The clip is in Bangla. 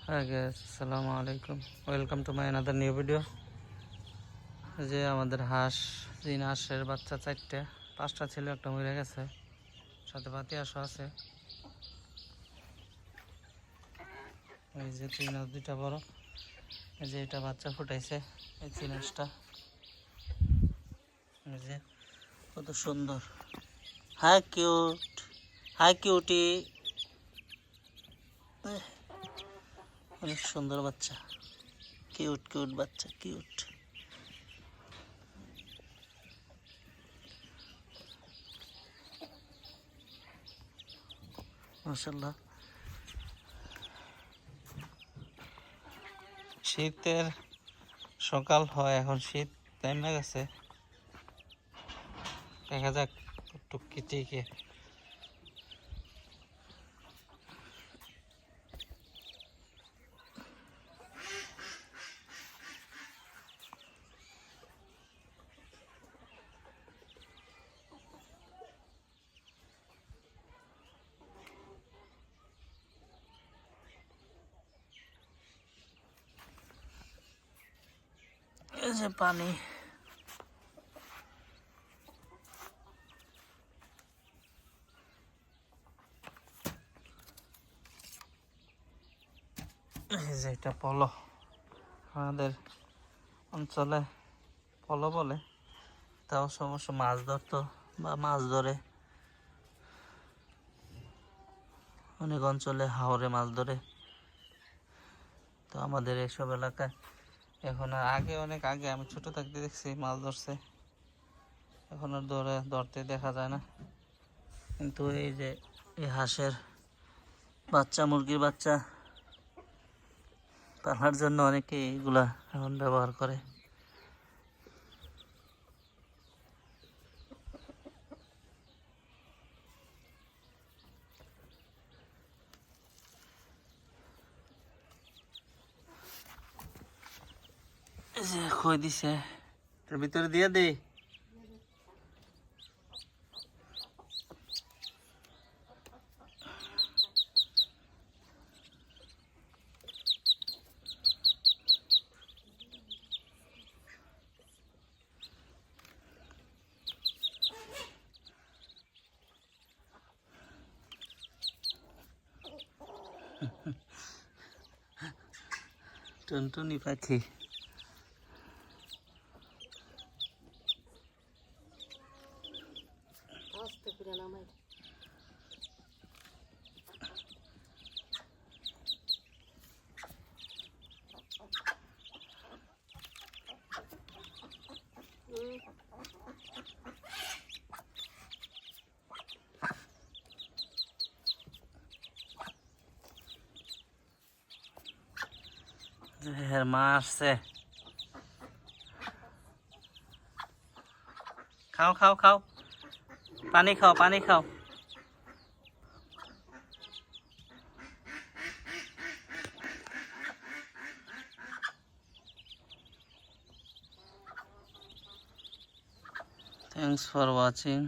Hi guys, Assalamu alaikum. Welcome to my another new video. যে আমাদের হাঁস তিন হাঁসের বাচ্চা চারটে পাঁচটা ছিল, একটা মরে গেছে, সাথে পাতি হাঁসও আছে। এই যে তিন হাঁস দুইটা বড়, এই যে এটা বাচ্চা ফুটাইছে, এই তিন হাঁসটা। এই যে কত সুন্দর, হাই কিউট, হাই কিউটি, অনেক সুন্দর বাচ্চা, কিউট কিউট বাচ্চা, কিউট। মাশাআল্লাহ। শীতের সকাল হয়, এখন শীত নেমে গেছে, দেখা যাক টুকি টিকে। এই যে পানি, এই যে এটা পলো, আমাদের অঞ্চলে পলো বলে। তাও সমস্ত মাছ ধরতো বা মাছ ধরে, অনেক অঞ্চলে হাওরে মাছ ধরে। তো আমাদের এইসব এলাকায় এখন আর, আগে অনেক আগে আমি ছোট থাকতে দেখছি মাছ ধরছে, এখন আর ধরতে দেখা যায় না। কিন্তু এই যে এই হাঁসের বাচ্চা, মুরগির বাচ্চা পালার জন্য অনেকে এইগুলা এখন ব্যবহার করে। এই যে খই দিছে, এর ভিতরে দিয়ে দেই। টুনটুনি পাখি, এর মা আসছে। খাও খাও খাও, পানি খাও, পানি খাও। Thanks for watching.